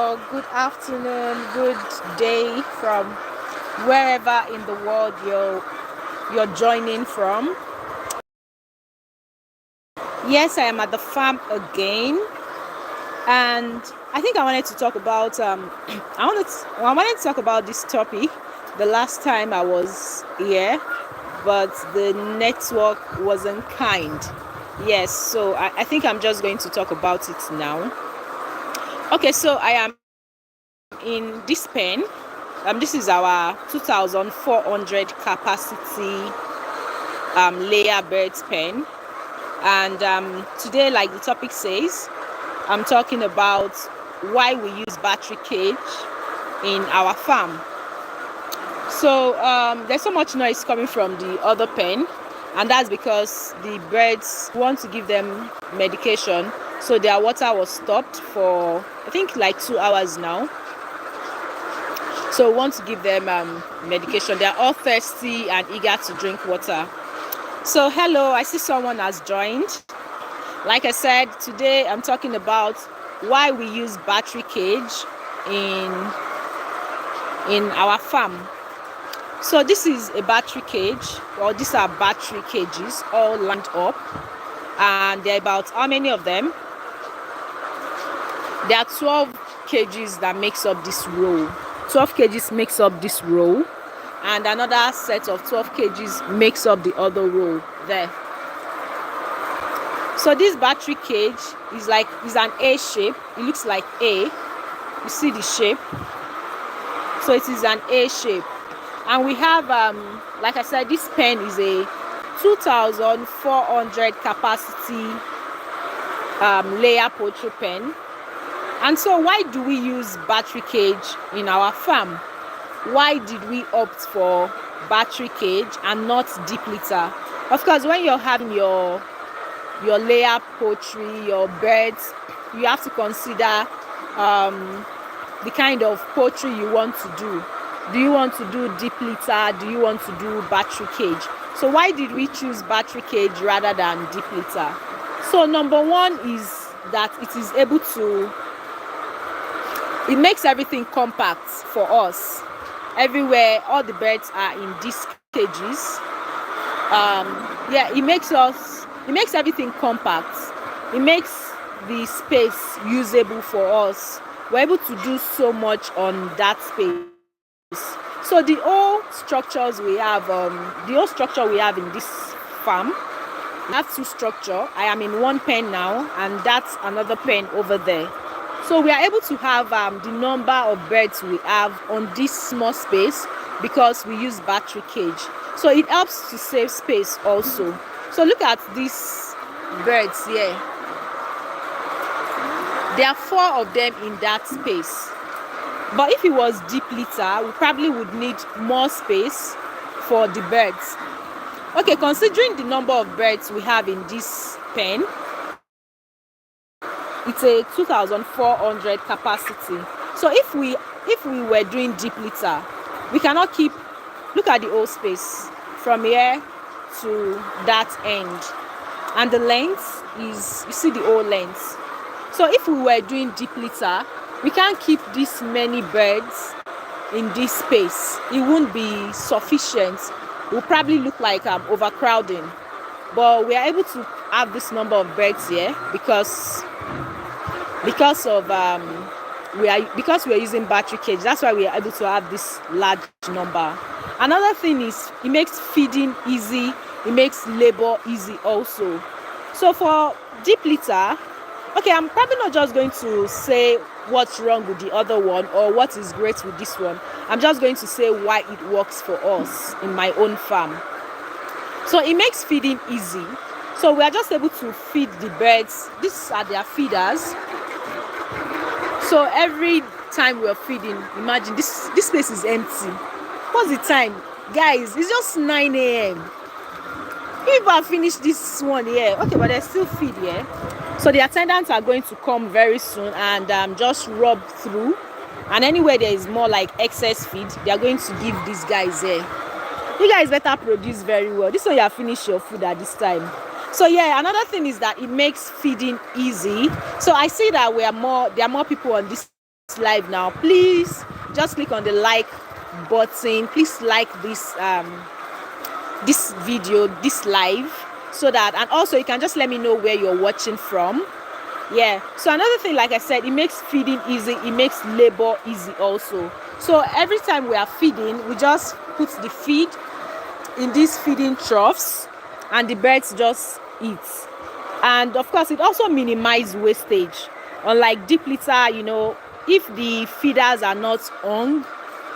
or good afternoon, good day from wherever in the world you're joining from. Yes, I am at the farm again, and I think I wanted to talk about I wanted to talk about this topic the last time I was here, but the network wasn't kind. Yes, so I think I'm just going to talk about it now. Okay, so I am in this pen. This is our 2,400 capacity layer birds pen, and today, like the topic says, I'm talking about why we use battery cage in our farm. So there's so much noise coming from the other pen, and that's because the birds want to give them medication, so their water was stopped for I think like 2 hours now. So we want to give them medication. They're all thirsty and eager to drink water. So hello, I see someone has joined. Like I said, today I'm talking about why we use battery cage in our farm. So this is a battery cage, or these are battery cages all lined up, and there are about how many of them? There are 12 cages that makes up this row. 12 cages makes up this row, and another set of 12 cages makes up the other row there. So this battery cage is an A shape. It looks like A. You see the shape? So it is an A shape. And we have, like I said, this pen is a 2,400 capacity layer poultry pen. And so why do we use battery cage in our farm? Why did we opt for battery cage and not deep litter? Of course, when you're having your layer poultry, your birds, you have to consider the kind of poultry you want to do. Do you want to do deep litter? Do you want to do battery cage? So why did we choose battery cage rather than deep litter? So number one is that it is able to, it makes everything compact for us. Everywhere, all the birds are in these cages. It makes everything compact. It makes the space usable for us. We're able to do so much on that space. So the whole structure we have in this farm, we have two structures. I am in one pen now, and that's another pen over there. So we are able to have the number of birds we have on this small space because we use battery cage. So it helps to save space also. So look at these birds here. There are 4 of them in that space. But if it was deep litter, we probably would need more space for the birds. Okay, considering the number of birds we have in this pen, it's a 2,400 capacity. So if we were doing deep litter, we cannot keep, look at the whole space from here to that end, and the length is, you see the whole length. So if we were doing deep litter, we can't keep this many birds in this space. It won't be sufficient. It will probably look like overcrowding. But we are able to have this number of birds here because we are using battery cage. That's why we are able to have this large number. Another thing is it makes feeding easy. It makes labor easy also. So for deep litter, okay, I'm probably not just going to say what's wrong with the other one or what is great with this one. I'm just going to say why it works for us in my own farm. So it makes feeding easy. So we are just able to feed the birds. These are their feeders. So every time we're feeding, imagine this space is empty. What's the time? Guys, it's just 9 a.m. If I finish this one here, okay, but there's still feed here. So the attendants are going to come very soon and just rub through. And anywhere there is more like excess feed, they are going to give these guys here. You guys better produce very well. This one you have finished your food at this time. So yeah, another thing is that it makes feeding easy. So I see that there are more people on this live now, please just click on the like button. Please like this video, this live, so that, and also you can just let me know where you're watching from. Yeah, so another thing, like I said, it makes feeding easy, it makes labor easy also. So every time we are feeding, we just put the feed in these feeding troughs and the birds just eat. And of course, it also minimizes wastage. Unlike deep litter, you know, if the feeders are not hung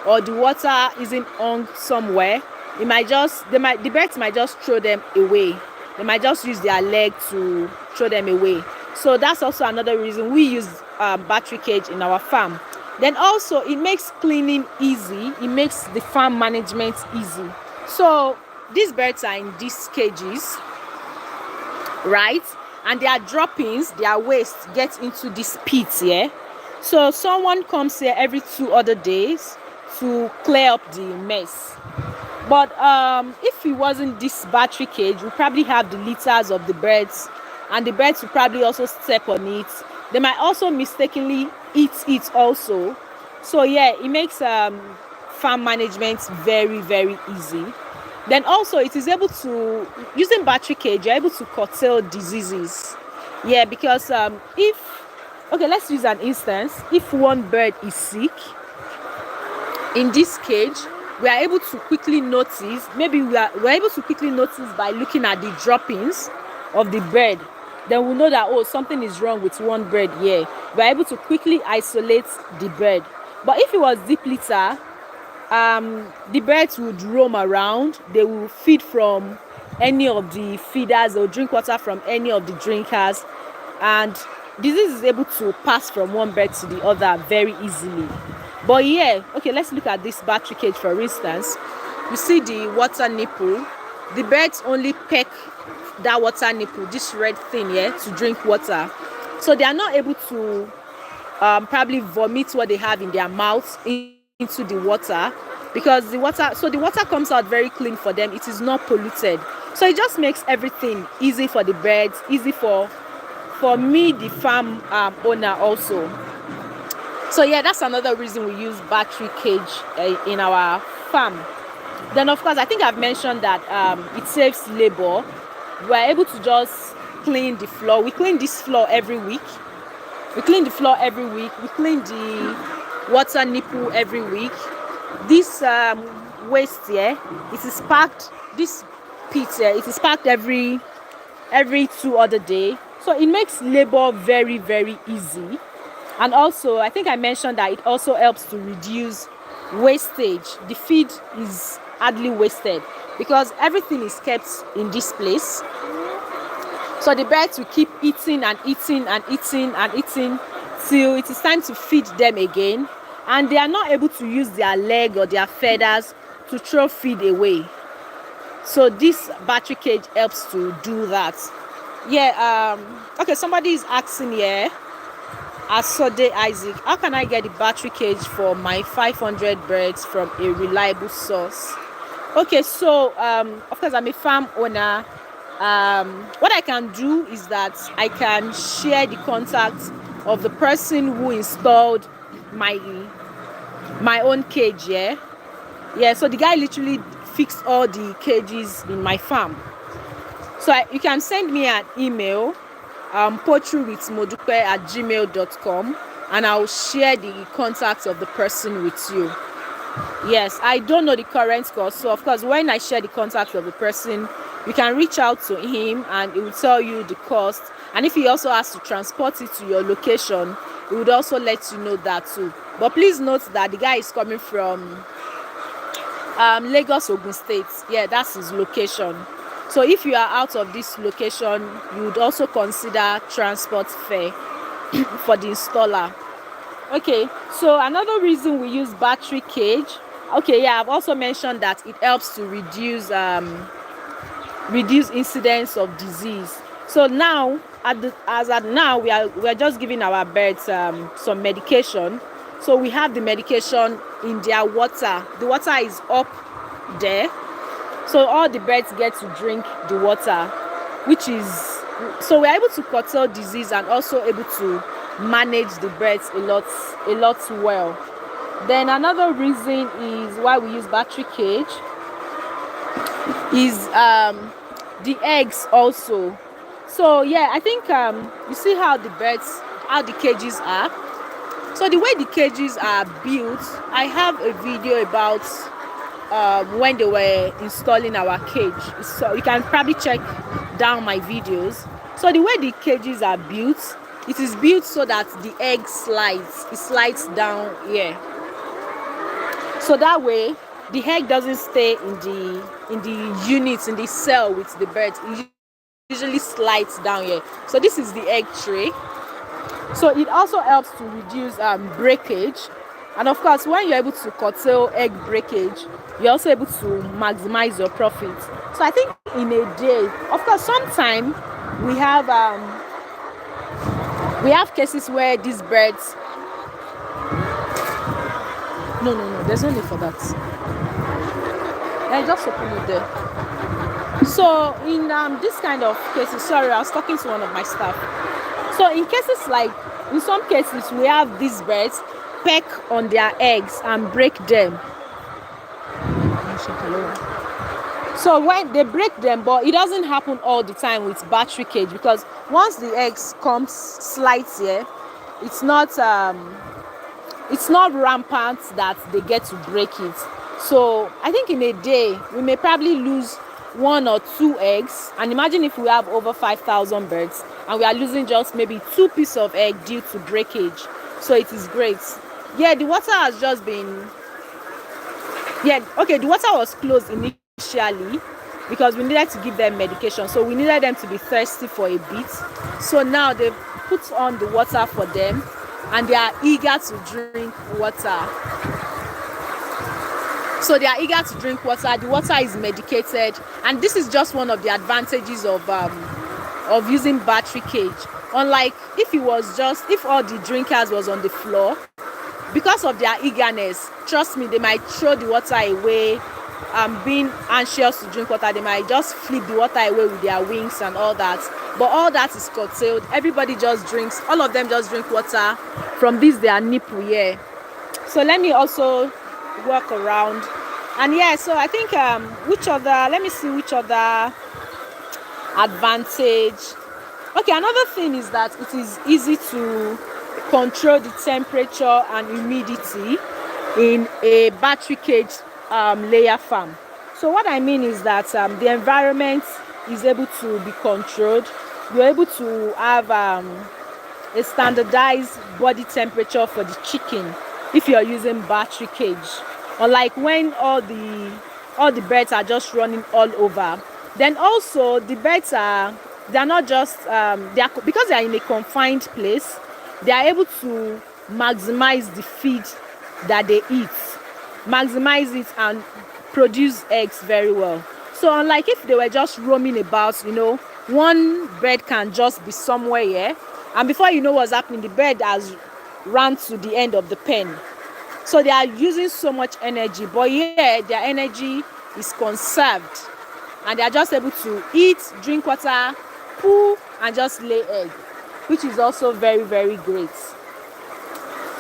or the water isn't hung somewhere, the birds might just throw them away. They might just use their leg to throw them away. So that's also another reason we use battery cage in our farm. Then also it makes cleaning easy. It makes the farm management easy. So these birds are in these cages, right? And their droppings, their waste gets into this pit here. So someone comes here every 2 other days to clear up the mess. But if it wasn't this battery cage, we probably have the litters of the birds, and the birds will probably also step on it. They might also mistakenly eat it also. So yeah, it makes farm management very, very easy. Then also it is able to, using battery cage, you're able to curtail diseases. Yeah, because okay, let's use an instance. If one bird is sick in this cage, we are able to quickly notice, we're able to quickly notice by looking at the droppings of the bird. Then we'll know that, oh, something is wrong with one bird here. We're able to quickly isolate the bird. But if it was deep litter, the birds would roam around. They will feed from any of the feeders or drink water from any of the drinkers, and disease is able to pass from one bird to the other very easily. But yeah, okay, let's look at this battery cage for instance. You see the water nipple. The birds only peck that water nipple, this red thing here, to drink water. So they are not able to probably vomit what they have in their mouths into the water, because the water comes out very clean for them. It is not polluted. So it just makes everything easy for the birds, easy for me, the farm owner also. So yeah, that's another reason we use battery cage in our farm. Then of course, I think I've mentioned that it saves labor. We're able to just clean the floor. We clean this floor every week. We clean the floor every week. We clean the water nipple every week. This waste here, it is packed. This pit here, it is packed every 2 other days. So it makes labor very, very easy. And also, I think I mentioned that it also helps to reduce wastage. The feed is hardly wasted because everything is kept in this place. So the birds will keep eating and eating and eating and eating till it is time to feed them again. And they are not able to use their leg or their feathers to throw feed away. So this battery cage helps to do that. Yeah, okay, somebody is asking here, Asode Isaac, how can I get the battery cage for my 500 birds from a reliable source? Okay, so of course I'm a farm owner. What I can do is that I can share the contact of the person who installed my own cage. Yeah, so the guy literally fixed all the cages in my farm. So you can send me an email, poultrywithmodupe@gmail.com, and I'll share the contacts of the person with you. Yes, I don't know the current cost, so of course when I share the contact of the person, you can reach out to him and it will tell you the cost. And if he also has to transport it to your location, it would also let you know that too. But please note that the guy is coming from Lagos, Ogun State. Yeah, that's his location. So if you are out of this location, you would also consider transport fare for the installer. Okay, so another reason we use battery cage. Okay, yeah, I've also mentioned that it helps to reduce incidence of disease. So now, as at now, we are just giving our birds some medication. So we have the medication in their water. The water is up there. So all the birds get to drink the water, so we're able to curtail disease and also able to manage the birds a lot well. Then another reason is why we use battery cage is the eggs also. So yeah, I think you see how the cages are. So the way the cages are built, I have a video about when they were installing our cage. So you can probably check down my videos. So the way the cages are built, it is built so that the egg slides down here. So that way the egg doesn't stay in the units, in the cell with the birds. It usually slides down here. So this is the egg tray. So it also helps to reduce breakage. And of course, when you're able to curtail egg breakage, you're also able to maximize your profit. So I think in a day, of course, sometimes we have cases where these birds. No, there's no need for that. I just open it there. So in this kind of cases, sorry, I was talking to one of my staff. So in some cases, we have these birds peck on their eggs and break them. So when they break them, but it doesn't happen all the time with battery cage, because once the eggs slides here, it's not rampant that they get to break it. So I think in a day we may probably lose 1 or 2 eggs, and imagine if we have over 5,000 birds and we are losing just maybe 2 pieces of egg due to breakage. So it is great. Yeah, the water has just been the water was closed initially because we needed to give them medication, so we needed them to be thirsty for a bit. So now they've put on the water for them and they are eager to drink water. So they are eager to drink water. The water is medicated, and this is just one of the advantages of using battery cage. Unlike if all the drinkers was on the floor, because of their eagerness, trust me, they might throw the water away. Being anxious to drink water, they might just flip the water away with their wings and all that. But all that is curtailed. Everybody just drinks. All of them just drink water from their nipple here. So let me also walk around. And yeah, so I think let me see which other advantage. Okay, another thing is that it is easy to control the temperature and humidity in a battery cage layer farm. So what I mean is that the environment is able to be controlled. You're able to have a standardized body temperature for the chicken if you're using battery cage. Unlike when all the birds are just running all over. Then also the birds they're not just because they are in a confined place, they are able to maximize the feed that they eat, maximize it and produce eggs very well. So unlike if they were just roaming about, one bird can just be somewhere here, and before you know what's happening, the bird has run to the end of the pen. So they are using so much energy, but here their energy is conserved, and they are just able to eat, drink water, poo, and just lay egg, which is also very, very great.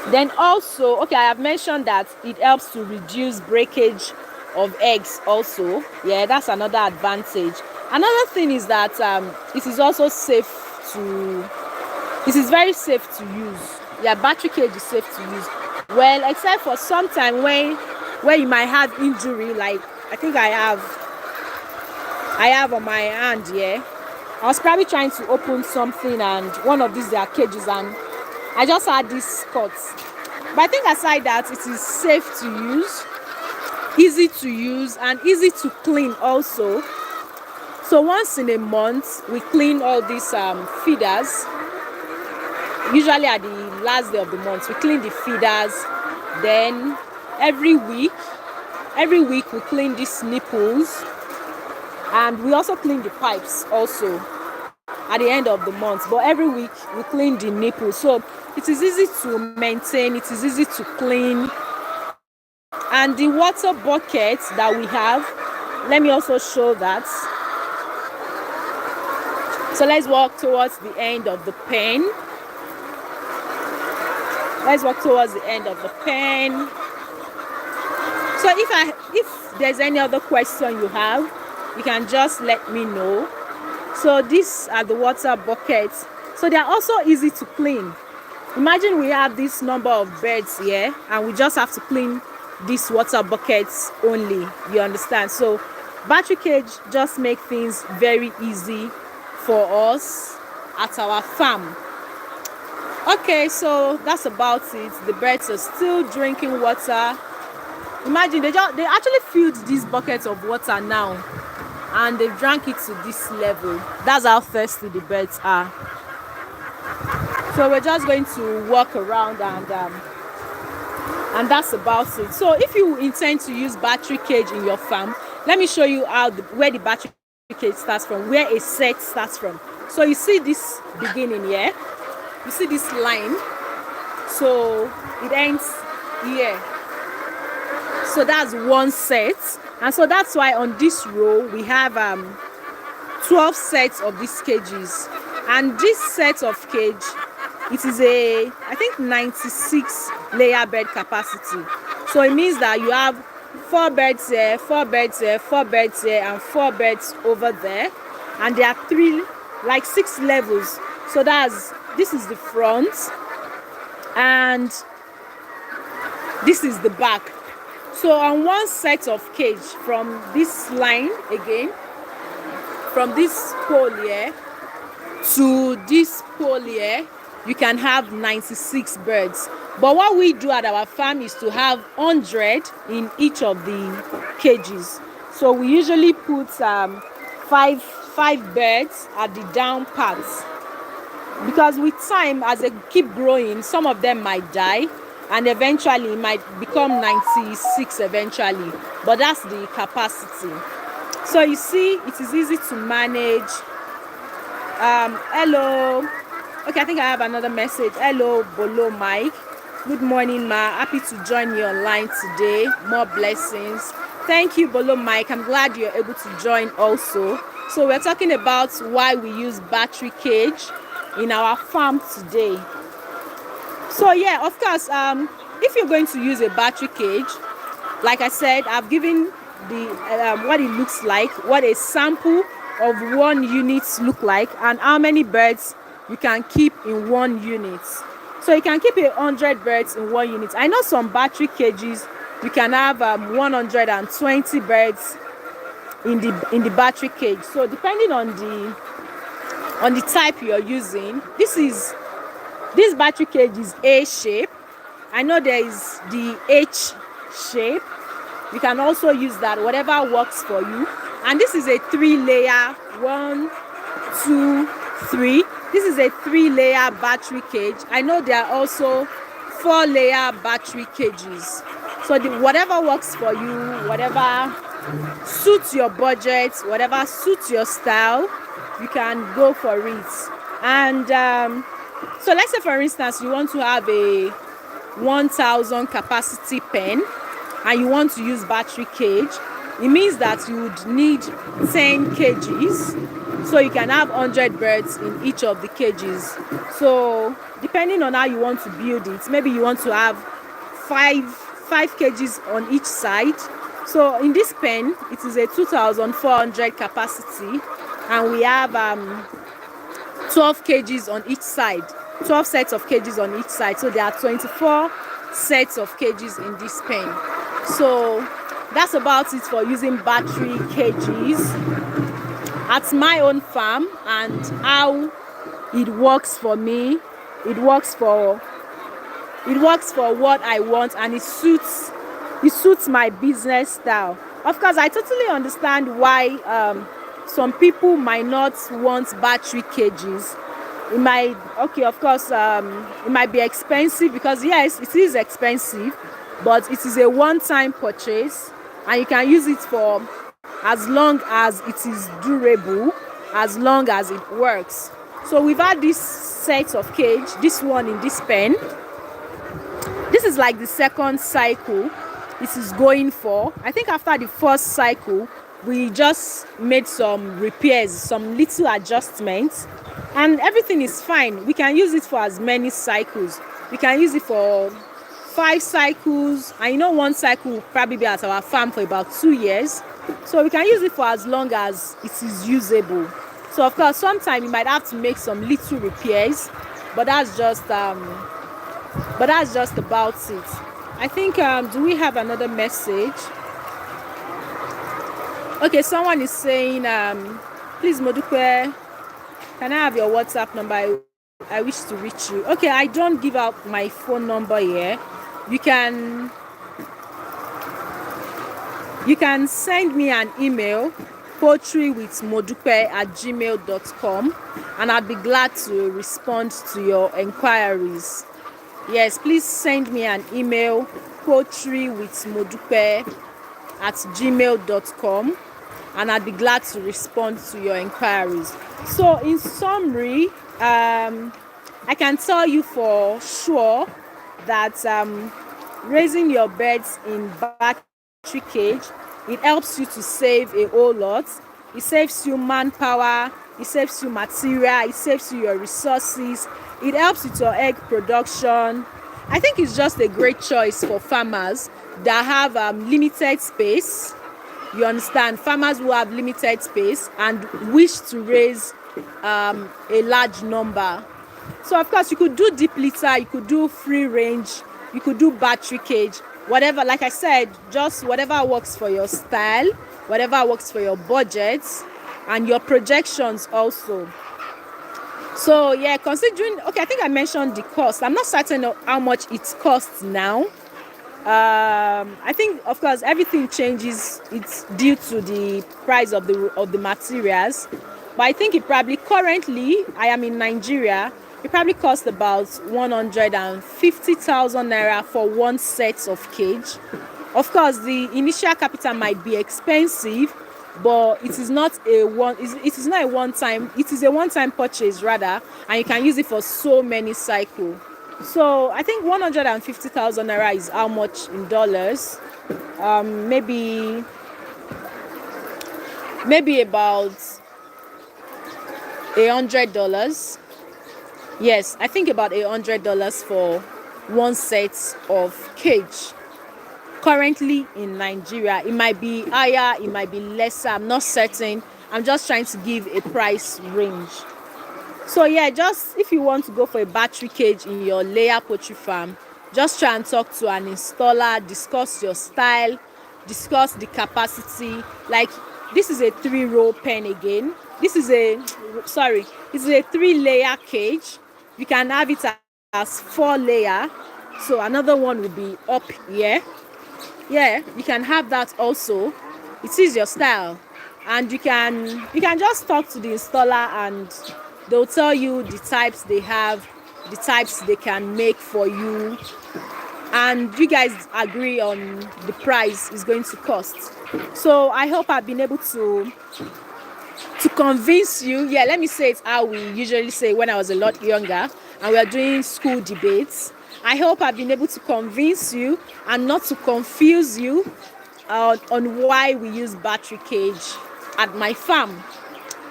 Then also, okay, I have mentioned that it helps to reduce breakage of eggs also. Yeah, that's another advantage. Another thing is that it is also very safe to use. Yeah, battery cage is safe to use. Well, except for some time where you might have injury, like I think I have on my hand here. I was probably trying to open something and one of these their cages, and I just had this cut. But I think aside that, it is safe to use, easy to use, and easy to clean also. So once in a month, we clean all these feeders. Usually at the last day of the month, we clean the feeders. Then every week we clean these nipples, and we also clean the pipes also at the end of the month. But every week we clean the nipples, so it is easy to maintain, it is easy to clean. And the water bucket that we have, let me also show that. So let's walk towards the end of the pen. Let's walk towards the end of the pen. So if there's any other question you have, you can just let me know. So these are the water buckets. So they are also easy to clean. Imagine we have this number of birds here and we just have to clean these water buckets only. You understand? So battery cage just make things very easy for us at our farm. Okay, so that's about it. The birds are still drinking water. Imagine they actually filled these buckets of water now and they drank it to this level. That's how thirsty the birds are. So we're just going to walk around and that's about it. So if you intend to use battery cage in your farm, let me show you where the battery cage starts from, where a set starts from. So you see this beginning here, you see this line, so it ends here. So that's one set, and so that's why on this row we have 12 sets of these cages, and this set of cage, it is I think 96 layer bed capacity. So it means that you have 4 beds here, 4 beds here, 4 beds here, and 4 beds over there, and there are 6 levels. So this is the front and this is the back. So on one set of cage, from this line again, from this pole here to this pole here, you can have 96 birds. But what we do at our farm is to have 100 in each of the cages. So we usually put 5 birds at the down parts, because with time, as they keep growing, some of them might die and eventually it might become 96 eventually, but that's the capacity. So you see, it is easy to manage. Hello. Okay, I think I have another message. Hello, Bolo Mike. Good morning, ma. Happy to join you online today. More blessings. Thank you, Bolo Mike. I'm glad you're able to join also. So we're talking about why we use battery cage in our farm today. So yeah, of course, if you're going to use a battery cage, like I said, I've given the what it looks like, what a sample of one unit look like, and how many birds you can keep in one unit. So you can keep 100 birds in one unit. I know some battery cages you can have 120 birds in the battery cage. So depending on the type you're using, this battery cage is A shape. I know there is the H shape. You can also use that, whatever works for you. And this is a 3-layer, 1, 2, 3. This is a 3-layer battery cage. I know there are also 4-layer battery cages. So whatever works for you, whatever suits your budget, whatever suits your style, you can go for it. And so let's say, for instance, you want to have a 1000 capacity pen and you want to use battery cage. It means that you would need 10 cages, so you can have 100 birds in each of the cages. So depending on how you want to build it, maybe you want to have 5 cages on each side. So in this pen, it is a 2400 capacity, and we have 12 cages on each side, 12 sets of cages on each side. So there are 24 sets of cages in this pen. So that's about it for using battery cages at my own farm, and how it works for me. It works for what I want, and it suits my business style. Of course, I totally understand why some people might not want battery cages. It might, of course, it might be expensive, because yes, it is expensive, but it is a one-time purchase, and you can use it for as long as it is durable, as long as it works. So we've had this set of cage, this one in this pen. This is like the second cycle this is going for. I think after the first cycle, we just made some repairs, some little adjustments, and everything is fine. We can use it for as many cycles. We can use it for 5 cycles, and one cycle will probably be at our farm for about 2 years, so we can use it for as long as it is usable. So of course sometimes you might have to make some little repairs, but that's just about it. I think do we have another message? Okay, someone is saying please Modupe, can I have your WhatsApp number? I wish to reach you. Okay, I don't give out my phone number here. You can send me an email, poultrywithmodupe@gmail.com, and I'd be glad to respond to your enquiries. Yes, please send me an email, poultrywithmodupe@gmail.com, and I'd be glad to respond to your inquiries. So in summary, I can tell you for sure that raising your birds in battery cage, it helps you to save a whole lot. It saves you manpower, it saves you material, it saves you your resources, it helps with your egg production. I think it's just a great choice for farmers that have limited space. You understand, farmers who have limited space and wish to raise a large number. So of course you could do deep litter, you could do free range, you could do battery cage, whatever. Like I said, just whatever works for your style, whatever works for your budget and your projections also. So yeah, considering, okay, I think I mentioned the cost. I'm not certain of how much it costs now. I think of course everything changes. It's due to the price of the materials, but I think it probably, currently I am in Nigeria, it probably costs about 150,000 naira for one set of cage. Of course the initial capital might be expensive, but it is not a one-time purchase rather, and you can use it for so many cycles. So I think 150,000 naira is how much in dollars? Maybe about $100. Yes, I think about $100 for one set of cage. Currently in Nigeria, it might be higher, it might be lesser. I'm not certain. I'm just trying to give a price range. So yeah, just if you want to go for a battery cage in your layer poultry farm, just try and talk to an installer, discuss your style, discuss the capacity. Like this is a 3-row pen again. This is a 3-layer cage. You can have it as 4-layer. So another one will be up here. Yeah, you can have that also. It is your style, and you can just talk to the installer and they'll tell you the types they have, the types they can make for you, and you guys agree on the price it's going to cost. So I hope I've been able to convince you. Yeah, let me say it how we usually say when I was a lot younger and we are doing school debates. I hope I've been able to convince you and not to confuse you on why we use battery cage at my farm.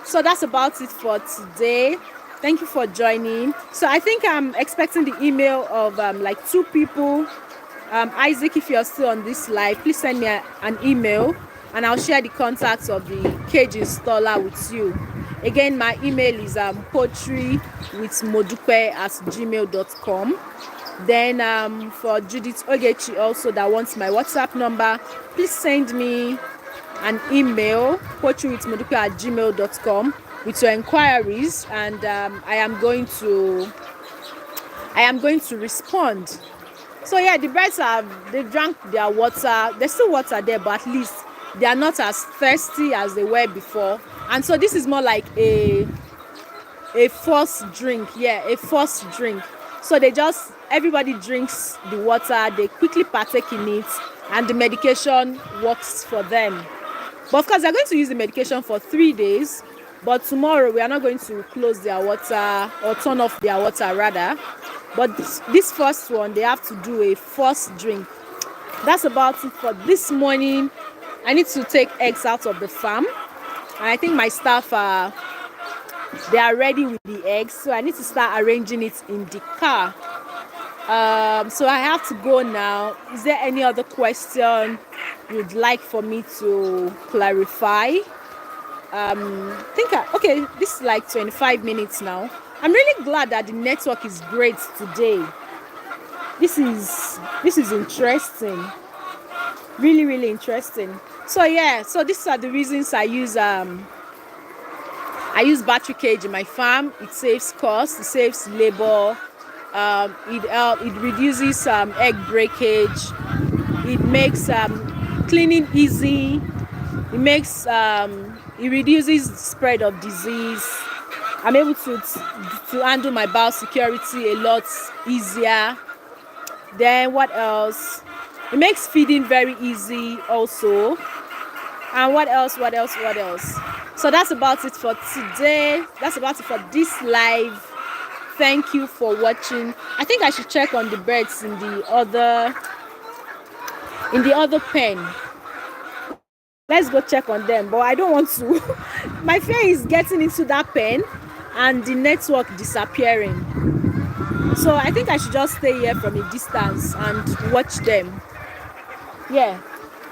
So that's about it for today. Thank you for joining. So I think I'm expecting the email of like 2 people. Isaac, if you're still on this live, please send me an email and I'll share the contacts of the cage installer with you. Again, my email is poultrywithmodupe@gmail.com. Then for Judith Ogechi also that wants my WhatsApp number, please send me an email, poultrywithmodupe@gmail.com, with your inquiries, and I am going to respond. So yeah, the birds they drank their water. There's still water there, but at least they are not as thirsty as they were before. And so this is more like a forced drink. Yeah, a forced drink. So everybody drinks the water, they quickly partake in it, and the medication works for them. But of course, they're going to use the medication for 3 days, but tomorrow we are not going to close their water or turn off their water rather. But this first one, they have to do a forced drink. That's about it for this morning. I need to take eggs out of the farm, and I think my staff they are ready with the eggs, so I need to start arranging it in the car. So I have to go now. Is there any other question you'd like for me to clarify? Okay, this is like 25 minutes now. I'm really glad that the network is great today. This is interesting. Really, really interesting. So yeah, so these are the reasons I use battery cage in my farm. It saves cost, it saves labor, it reduces egg breakage, it makes cleaning easy, it reduces spread of disease. I'm able to handle my biosecurity a lot easier. Then what else? It makes feeding very easy also. And what else? So that's about it for today. That's about it for this live. Thank you for watching. I think I should check on the birds in the other pen. Let's go check on them, but I don't want to. My fear is getting into that pen and the network disappearing. So I think I should just stay here from a distance and watch them. Yeah.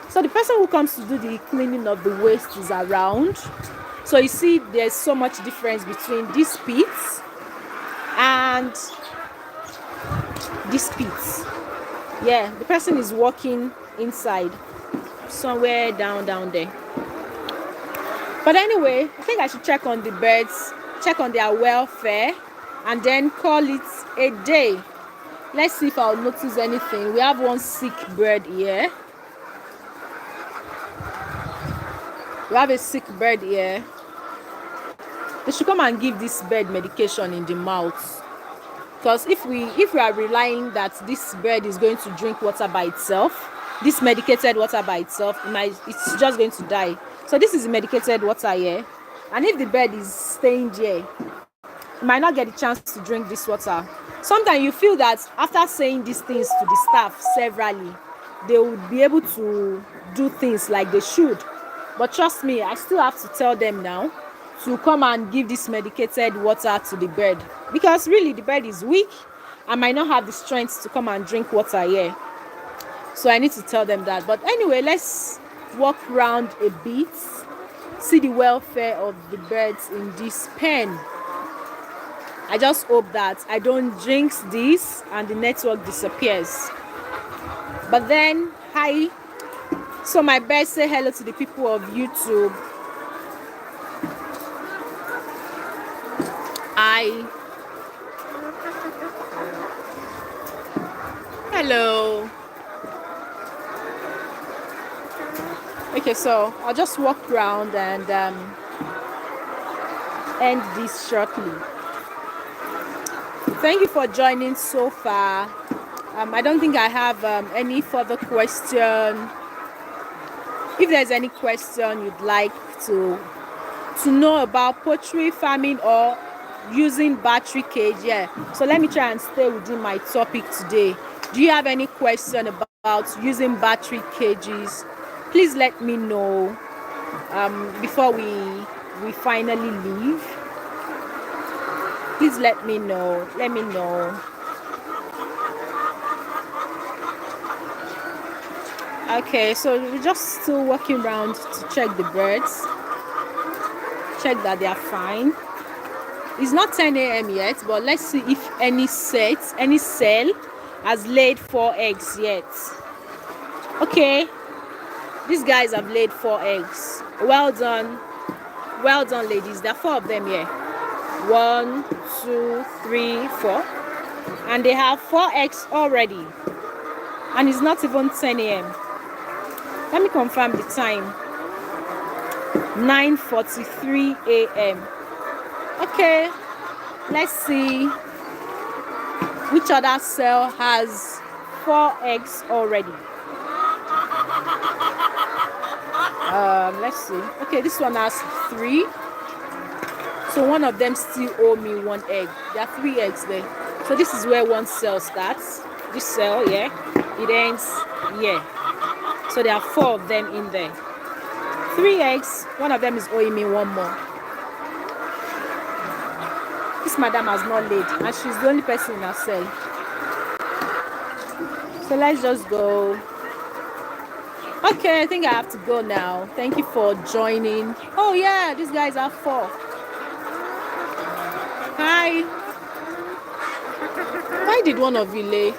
So the person who comes to do the cleaning of the waste is around. So you see there's so much difference between these pits and these pits. Yeah, the person is walking inside somewhere down there. But anyway, I think I should check on the birds, check on their welfare, and then call it a day. Let's see if I'll notice anything. We have one sick bird here. We have a sick bird here. They should come and give this bird medication in the mouth. Because if we are relying that this bird is going to drink water by itself, this medicated water by itself, it's just going to die. So this is medicated water here. And if the bird is staying there, it might not get a chance to drink this water. Sometimes you feel that after saying these things to the staff severally, they would be able to do things like they should. But trust me, I still have to tell them now to come and give this medicated water to the bird. Because really the bird is weak and might not have the strength to come and drink water here. So I need to tell them that. But anyway, let's walk around a bit, see the welfare of the birds in this pen. I just hope that I don't jinx this and the network disappears. But then, hi. So my birds say hello to the people of YouTube. Hello. Okay, so I'll just walk around and end this shortly. Thank you for joining so far. I don't think I have any further question. If there's any question you'd like to know about poultry farming or using battery cage, yeah. So let me try and stay within my topic today. Do you have any question about using battery cages? Please let me know before we finally leave. Please let me know. Let me know. Okay, so we're just still walking around to check the birds. Check that they are fine. It's not 10 a.m. yet, but let's see if any cell has laid 4 eggs yet. Okay, these guys have laid 4 eggs. Well done, ladies. There are 4 of them here. 1, 2, 3, 4, and they have 4 eggs already. And it's not even 10 a.m. Let me confirm the time. 9:43 a.m. Okay, let's see which other cell has 4 eggs already. Let's see. Okay, this one has 3. So one of them still owe me 1 egg. There are 3 eggs there. So this is where one cell starts. This cell, yeah, it ends here. So there are 4 of them in there. 3 eggs. One of them is owing me 1 more. This madam has not laid, and she's the only person in her cell. So let's just go. Okay, I think I have to go now. Thank you for joining. Oh yeah, these guys are 4. Hi. Why did one of you lay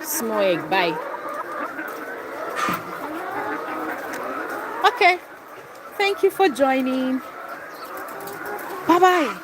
small egg? Bye. Okay. Thank you for joining. Bye-bye.